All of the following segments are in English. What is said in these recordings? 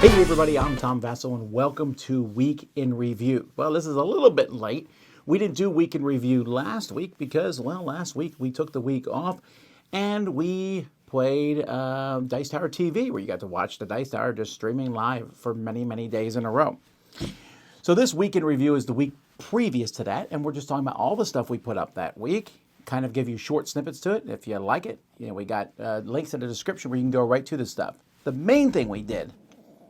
Hey everybody, I'm Tom Vassell and welcome to Week in Review. Well, this is a little bit late. We didn't do Week in Review last week because, well, last week we took the week off and we played Dice Tower TV, where you got to watch the Dice Tower just streaming live for many, many days in a row. So this Week in Review is the week previous to that, and we're just talking about all the stuff we put up that week. Kind of give you short snippets to it if you like it. You know, we got links in the description where you can go right to the stuff. The main thing we did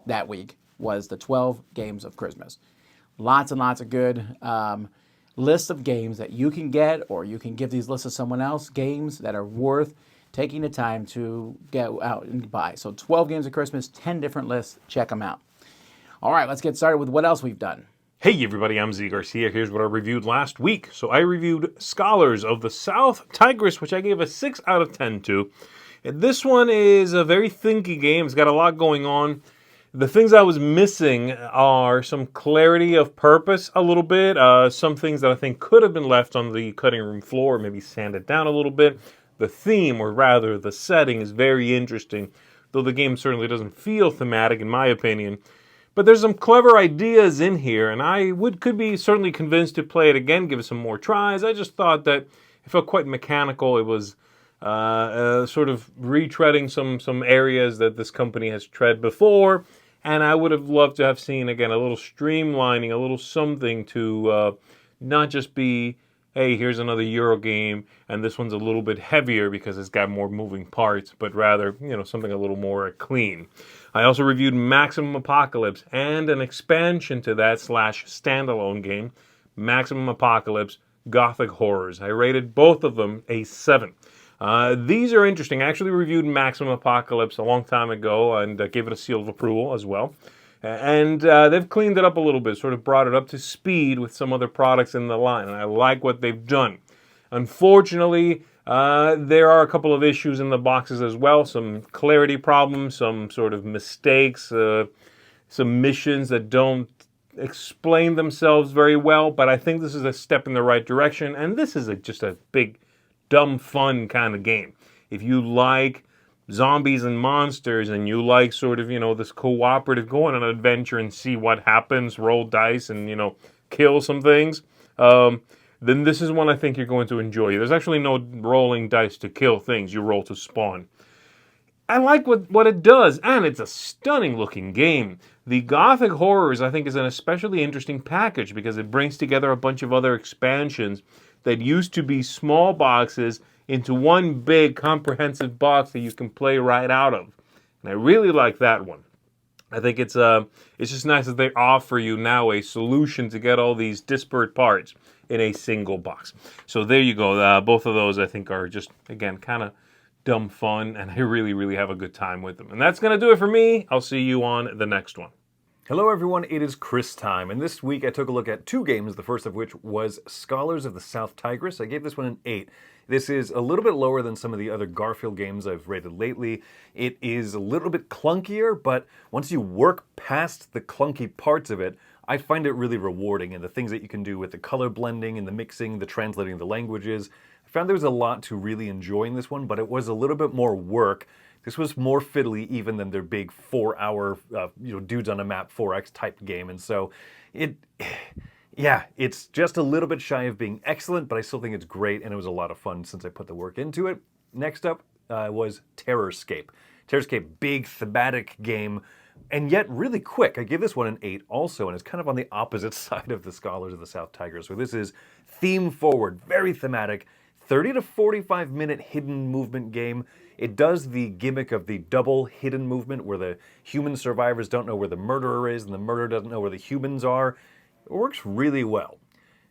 that week was the 12 games of Christmas. Lots and lots of good lists of games that you can get, or you can give these lists to someone else, games that are worth taking the time to go out and buy. So 12 games of Christmas, 10 different lists. Check them out. All right, let's get started with what else we've done. Hey everybody, I'm Z Garcia. Here's what I reviewed last week. So I reviewed Scholars of the South Tigris, which I gave a 6 out of 10 to. And this one is a very thinky game. It's got a lot going on. The things I was missing are some clarity of purpose a little bit, some things that I think could have been left on the cutting room floor, maybe sanded down a little bit. The theme, or rather the setting, is very interesting, though the game certainly doesn't feel thematic in my opinion. But there's some clever ideas in here, and I could be certainly convinced to play it again, give it some more tries. I just thought that it felt quite mechanical. It was sort of retreading some areas that this company has tread before. And I would have loved to have seen, again, a little streamlining, a little something to not just be, hey, here's another Euro game, and this one's a little bit heavier because it's got more moving parts, but rather, you know, something a little more clean. I also reviewed Maximum Apocalypse and an expansion to that / standalone game, Maximum Apocalypse Gothic Horrors. I rated both of them a 7. These are interesting. I actually reviewed Maximum Apocalypse a long time ago and gave it a seal of approval as well. And they've cleaned it up a little bit, sort of brought it up to speed with some other products in the line. And I like what they've done. Unfortunately, there are a couple of issues in the boxes as well. Some clarity problems, some sort of mistakes, some missions that don't explain themselves very well. But I think this is a step in the right direction. And this is just a big, dumb fun kind of game. If you like zombies and monsters and you like sort of, you know, this cooperative, go on an adventure and see what happens, roll dice and, you know, kill some things, then this is one I think you're going to enjoy. There's actually no rolling dice to kill things. You roll to spawn. I like what it does, and it's a stunning looking game. The Gothic Horrors, I think, is an especially interesting package because it brings together a bunch of other expansions that used to be small boxes into one big comprehensive box that you can play right out of. And I really like that one. I think it's just nice that they offer you now a solution to get all these disparate parts in a single box. So there you go. Both of those I think are just, again, kind of dumb fun, and I really, really have a good time with them. And that's going to do it for me. I'll see you on the next one. Hello everyone, it is Chris time, and this week I took a look at 2 games, the first of which was Scholars of the South Tigris. I gave this one an 8. This is a little bit lower than some of the other Garfield games I've rated lately. It is a little bit clunkier, but once you work past the clunky parts of it, I find it really rewarding, and the things that you can do with the color blending and the mixing, the translating of the languages. I found there was a lot to really enjoy in this one, but it was a little bit more work. This was more fiddly even than their big 4-hour, dudes on a map 4X type game. And so it's just a little bit shy of being excellent, but I still think it's great. And it was a lot of fun since I put the work into it. Next up was Terrorscape. Terrorscape, big thematic game, and yet really quick. I give this one an 8 also, and it's kind of on the opposite side of the Scholars of the South Tigris. So this is theme forward, very thematic, 30 to 45 minute hidden movement game. It does the gimmick of the double hidden movement where the human survivors don't know where the murderer is and the murderer doesn't know where the humans are. It works really well.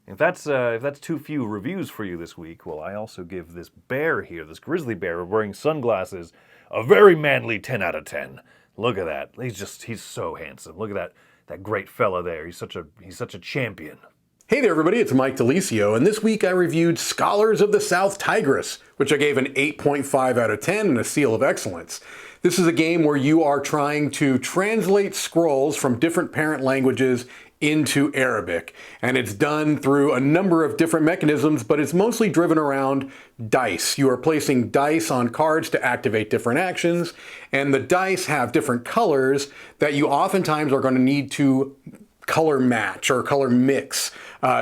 If that's too few reviews for you this week, well, I also give this bear here, this grizzly bear wearing sunglasses, a very manly 10 out of 10. Look at that. He's so handsome. Look at that great fella there. He's such a champion. Hey there everybody, it's Mike Delisio, and this week I reviewed Scholars of the South Tigris, which I gave an 8.5 out of 10 and a seal of excellence. This is a game where you are trying to translate scrolls from different parent languages into Arabic. And it's done through a number of different mechanisms, but it's mostly driven around dice. You are placing dice on cards to activate different actions, and the dice have different colors that you oftentimes are going to need to color match or color mix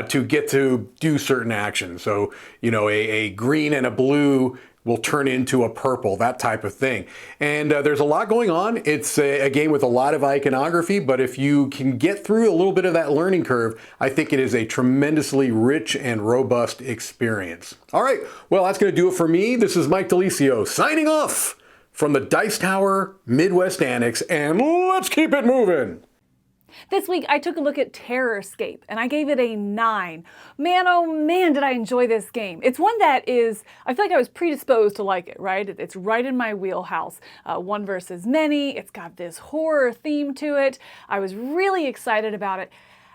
to get to do certain actions. So, a green and a blue will turn into a purple, that type of thing. And there's a lot going on. It's a game with a lot of iconography, but if you can get through a little bit of that learning curve, I think it is a tremendously rich and robust experience. All right, well, that's going to do it for me. This is Mike DeLisio signing off from the Dice Tower Midwest Annex, and let's keep it moving. This week, I took a look at Terrorscape, and I gave it a 9. Man, oh man, did I enjoy this game. It's one that is, I feel like I was predisposed to like it, right? It's right in my wheelhouse. One versus many, it's got this horror theme to it. I was really excited about it.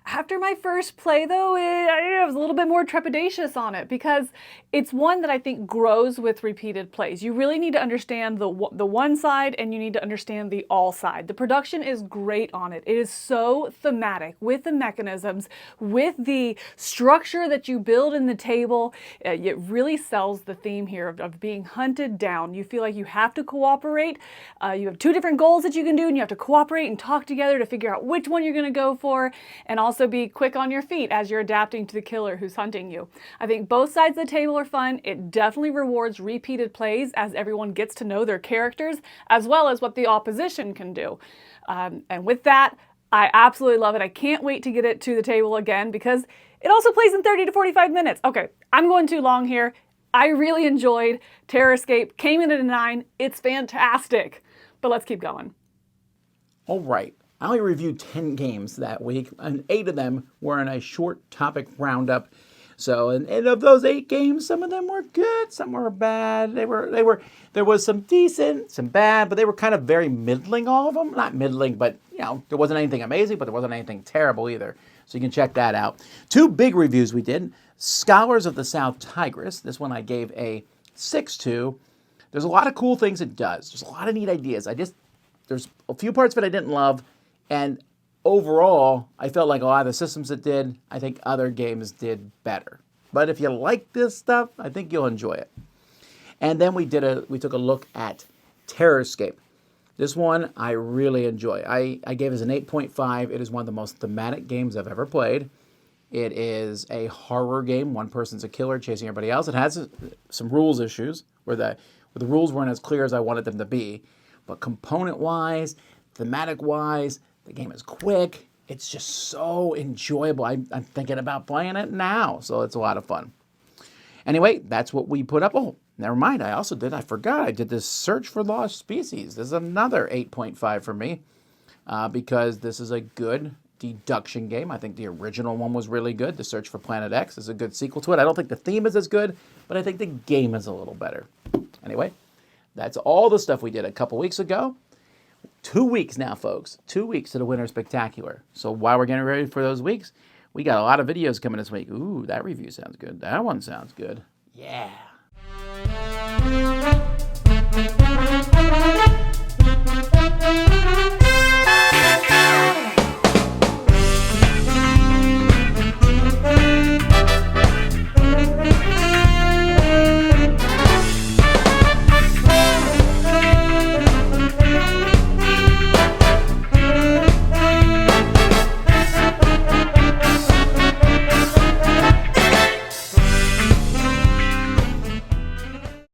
After my first play, though, I was a little bit more trepidatious on it because it's one that I think grows with repeated plays. You really need to understand the one side and you need to understand the all side. The production is great on it. It is so thematic with the mechanisms, with the structure that you build in the table. It really sells the theme here of being hunted down. You feel like you have to cooperate. You have 2 different goals that you can do and you have to cooperate and talk together to figure out which one you're going to go for, and also be quick on your feet as you're adapting to the killer who's hunting you. I think both sides of the table are fun. It definitely rewards repeated plays as everyone gets to know their characters as well as what the opposition can do. And with that, I absolutely love it. I can't wait to get it to the table again because it also plays in 30 to 45 minutes. Okay, I'm going too long here. I really enjoyed Terrorscape. Came in at a 9. It's fantastic. But let's keep going. All right. I only reviewed 10 games that week, and 8 of them were in a short topic roundup. So, and of those 8 games, some of them were good, some were bad. There was some decent, some bad, but they were kind of very middling, all of them. Not middling, but, there wasn't anything amazing, but there wasn't anything terrible either. So you can check that out. 2 big reviews we did. Scholars of the South Tigris. This one I gave a 6 to. There's a lot of cool things it does. There's a lot of neat ideas. There's a few parts of it I didn't love. And overall, I felt like a lot of the systems it did, I think other games did better. But if you like this stuff, I think you'll enjoy it. And then we took a look at Terrorscape. This one I really enjoy. I gave it an 8.5. It is one of the most thematic games I've ever played. It is a horror game. One person's a killer chasing everybody else. It has some rules issues where the rules weren't as clear as I wanted them to be. But component-wise, thematic-wise, the game is quick. It's just so enjoyable. I'm thinking about playing it now, so it's a lot of fun. Anyway, that's what we put up. Oh, never mind. I forgot. I did this Search for Lost Species. This is another 8.5 for me because this is a good deduction game. I think the original one was really good. The Search for Planet X is a good sequel to it. I don't think the theme is as good, but I think the game is a little better. Anyway, that's all the stuff we did a couple weeks ago. 2 weeks now, folks. 2 weeks to the Winter Spectacular. So while we're getting ready for those weeks, we got a lot of videos coming this week. Ooh, that review sounds good. That one sounds good. Yeah.